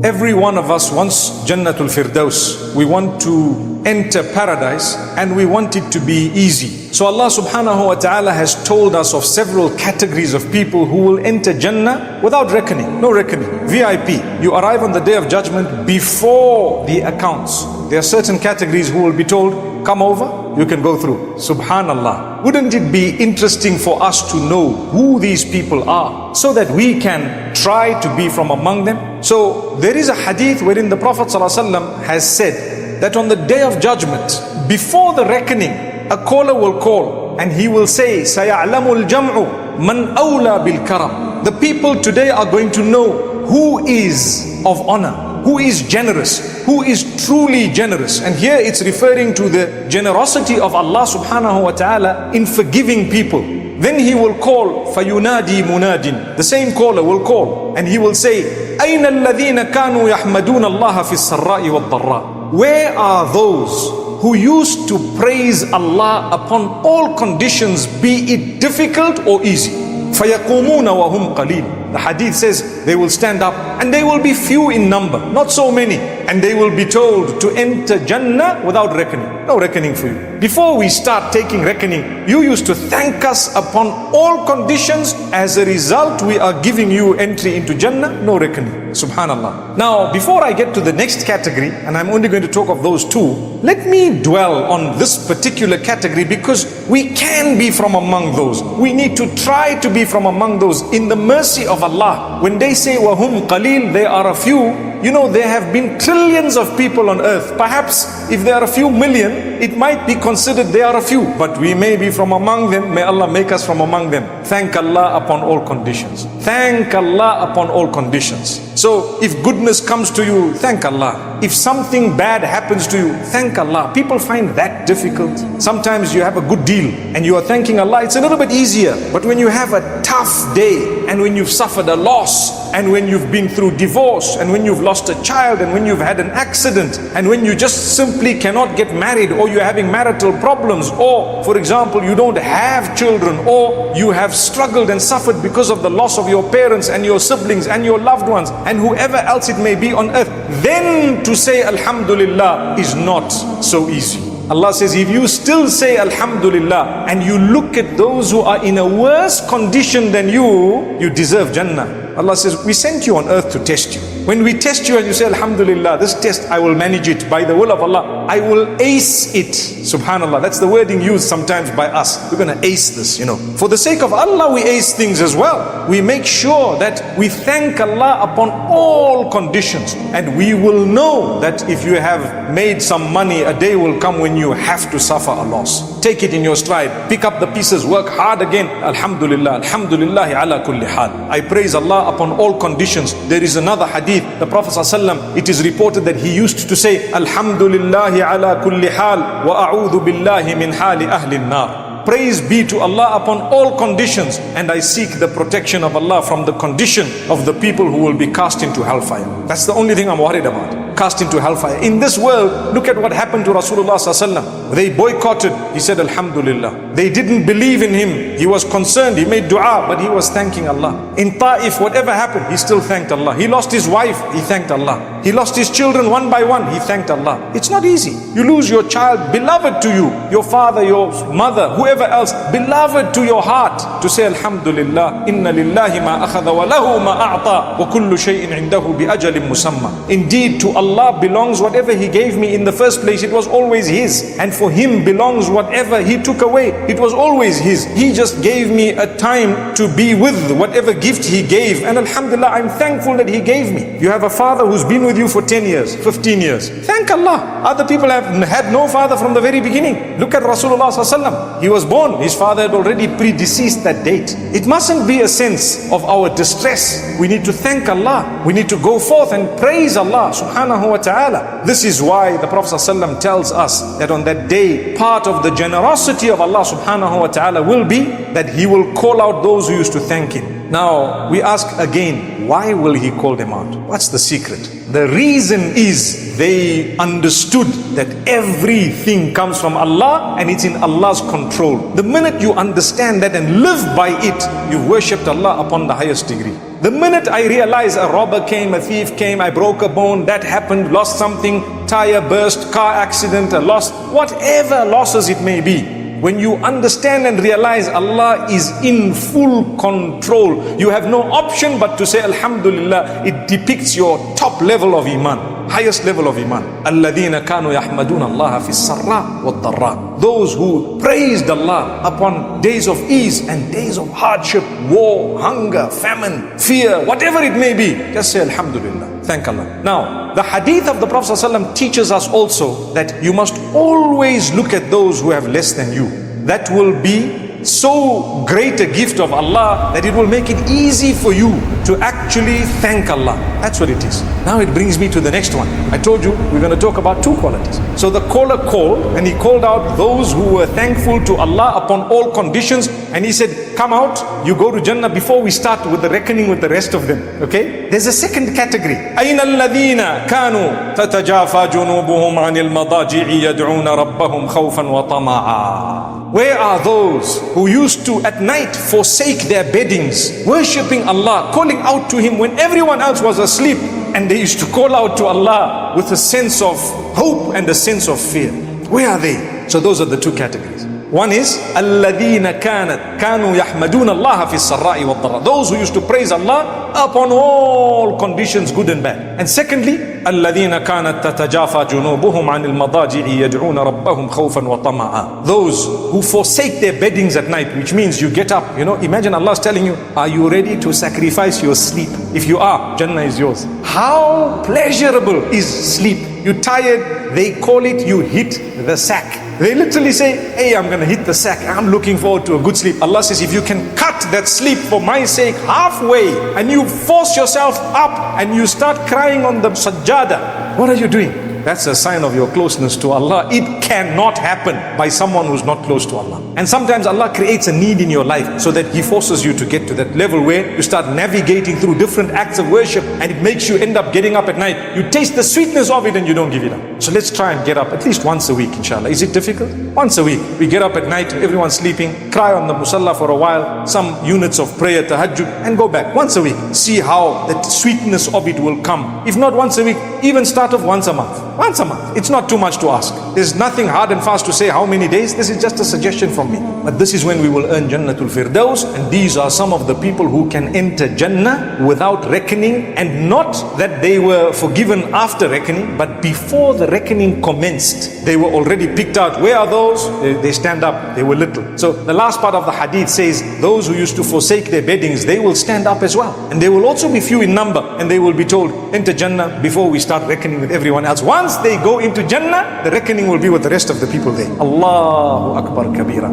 Every one of us wants Jannatul Firdaus. We want to enter paradise and we want it to be easy. So Allah subhanahu wa ta'ala has told us of several categories of people who will enter Jannah without reckoning. No reckoning. VIP. You arrive on the Day of Judgment before the accounts. There are certain categories who will be told, come over, you can go through. Subhanallah. Wouldn't it be interesting for us to know who these people are so that we can try to be from among them? So there is a hadith wherein the Prophet ﷺ has said that on the Day of Judgment, before the reckoning, a caller will call and he will say, سَيَعْلَمُ الْجَمْعُ مَنْ أَوْلَى بِالْكَرَمِ. The people today are going to know who is of honor, who is generous, who is truly generous. And here it's referring to the generosity of Allah subhanahu wa ta'ala in forgiving people. Then he will call, فَيُنَادِي مُنَادٍ. The same caller will call and he will say, أَيْنَ الَّذِينَ كَانُوا يَحْمَدُونَ اللَّهَ فِي السَّرَّاءِ وَالضَّرَّاءِ. Where are those who used to praise Allah upon all conditions, be it difficult or easy? فَيَقُومُونَ وَهُمْ قَلِيلٌ. The hadith says they will stand up and they will be few in number, not so many, and they will be told to enter Jannah without reckoning. No reckoning for you. Before we start taking reckoning, you used to thank us upon all conditions. As a result, we are giving you entry into Jannah, no reckoning. Subhanallah. Now, before I get to the next category, and I'm only going to talk of those two, let me dwell on this particular category because we can be from among those. We need to try to be from among those in the mercy of Allah. When they say wahum qalil, they are a few. You know, there have been trillions of people on earth. Perhaps if there are a few million, it might be considered they are a few, but we may be from among them. May Allah make us from among them. Thank Allah upon all conditions. Thank Allah upon all conditions. So if goodness comes to you, thank Allah. If something bad happens to you, thank Allah. People find that difficult. Sometimes you have a good deal and you are thanking Allah, it's a little bit easier. But when you have a tough day and when you've suffered a loss and when you've been through divorce and when you've lost a child and when you've had an accident and when you just simply cannot get married or you're having marital problems or, for example, you don't have children or you have struggled and suffered because of the loss of your parents and your siblings and your loved ones and whoever else it may be on earth, then to say Alhamdulillah is not so easy. Allah says, if you still say Alhamdulillah and you look at those who are in a worse condition than you deserve Jannah. Allah says, we sent you on earth to test you. When we test you and you say Alhamdulillah, this test I will manage it by the will of Allah. I will ace it. Subhanallah, that's the wording used sometimes by us. We're going to ace this, you know. For the sake of Allah, we ace things as well. We make sure that we thank Allah upon all conditions. And we will know that if you have made some money, a day will come when you have to suffer a loss. Take it in your stride. Pick up the pieces, work hard again. Alhamdulillah, Alhamdulillah ala kulli hal. I praise Allah upon all conditions. There is another hadith. The Prophet ﷺ, it is reported that he used to say, Alhamdulillah ala kulli hal wa a'udhu billahi min hali ahli an-nar. Praise be to Allah upon all conditions, and I seek the protection of Allah from the condition of the people who will be cast into hellfire. That's the only thing I'm worried about. Cast into hellfire. In this world, look at what happened to Rasulullah ﷺ. They boycotted. He said Alhamdulillah. They didn't believe in him. He was concerned. He made dua, but he was thanking Allah. In Ta'if, whatever happened, he still thanked Allah. He lost his wife, he thanked Allah. He lost his children one by one, he thanked Allah. It's not easy. You lose your child, beloved to you, your father, your mother, whoever else, beloved to your heart, to say Alhamdulillah, inna lillahi ma akhadha wa lahu ma a'ta wa kullu shay'in indahu bi ajalin musamma. Indeed, to Allah belongs whatever He gave me in the first place, it was always His. And for Him belongs whatever He took away, it was always His. He just gave me a time to be with whatever gift He gave. And Alhamdulillah, I'm thankful that He gave me. You have a father who's been with you for 10 years, 15 years. Thank Allah. Other people have had no father from the very beginning. Look at Rasulullah ﷺ. He was born, his father had already predeceased that date. It mustn't be a sense of our distress. We need to thank Allah. We need to go forth and praise Allah subhanahu wa ta'ala. This is why the Prophet ﷺ tells us that on that day, part of the generosity of Allah subhanahu wa ta'ala will be that He will call out those who used to thank Him. Now, we ask again, why will He call them out? What's the secret? The reason is they understood that everything comes from Allah and it's in Allah's control. The minute you understand that and live by it, you've worshipped Allah upon the highest degree. The minute I realize a robber came, a thief came, I broke a bone, that happened, lost something, tire burst, car accident, a loss, whatever losses it may be, when you understand and realize Allah is in full control, you have no option but to say Alhamdulillah. It depicts your top level of Iman, highest level of Iman. الَّذِينَ كَانُوا يَحْمَدُونَ اللَّهَ فِي السَّرَّاءِ وَالضَّرَّاءِ. Those who praised Allah upon days of ease and days of hardship, war, hunger, famine, fear, whatever it may be, just say Alhamdulillah, thank Allah. Now, the hadith of the Prophet ﷺ teaches us also that you must always look at those who have less than you. That will be so great a gift of Allah that it will make it easy for you to actually thank Allah. That's what it is. Now it brings me to the next one. I told you we're going to talk about two qualities. So the caller called and he called out those who were thankful to Allah upon all conditions, and he said, come out, you go to Jannah before we start with the reckoning with the rest of them. Okay? There's a second category. أَيْنَ الَّذِينَ كَانُوا تَتَجَافَى جُنُوبُهُمْ عَنِ الْمَضَاجِعِ يَدْعُونَ رَبَّهُمْ خَوْفًا وَطَمَعًا. Where are those who used to at night forsake their beddings, worshipping Allah, calling out to Him when everyone else was asleep, and they used to call out to Allah with a sense of hope and a sense of fear? Where are they? So those are the two categories. One is الَّذِينَ كَانُوا يَحْمَدُونَ اللَّهَ فِي السَّرَّاءِ وَالضَّرَّاءِ. Those who used to praise Allah upon all conditions, good and bad. And secondly, الَّذِينَ كَانَتْ تَتَجَافَى جُنُوبُهُمْ عَنِ الْمَضَاجِعِ يَدْعُونَ رَبَّهُمْ خَوْفًا وَطَمَعًا. Those who forsake their beddings at night, which means you get up. Imagine Allah is telling you, are you ready to sacrifice your sleep? If you are, Jannah is yours. How pleasurable is sleep? You're tired, they call it, you hit the sack. They literally say, hey, I'm going to hit the sack. I'm looking forward to a good sleep. Allah says, if you can cut that sleep for my sake halfway, and you force yourself up and you start crying on the sajjada, what are you doing? That's a sign of your closeness to Allah. It cannot happen by someone who's not close to Allah. And sometimes Allah creates a need in your life so that He forces you to get to that level where you start navigating through different acts of worship, and it makes you end up getting up at night. You taste the sweetness of it and you don't give it up. So let's try and get up at least once a week, inshallah. Is it difficult? Once a week. We get up at night, everyone's sleeping, cry on the musalla for a while, some units of prayer, tahajjud, and go back once a week. See how the sweetness of it will come. If not once a week, even start off once a month. Once a month. It's not too much to ask. There's nothing hard and fast to say how many days. This is just a suggestion from me. But this is when we will earn Jannatul Firdaus, and these are some of the people who can enter Jannah without reckoning, and not that they were forgiven after reckoning, but before the reckoning commenced, they were already picked out. Where are those? They stand up. They were little. So the last part of the hadith says, those who used to forsake their beddings, they will stand up as well. And they will also be few in number, and they will be told, enter Jannah before we start reckoning with everyone else. Once they go into Jannah, the reckoning will be with the rest of the people there. Allahu Akbar Kabira.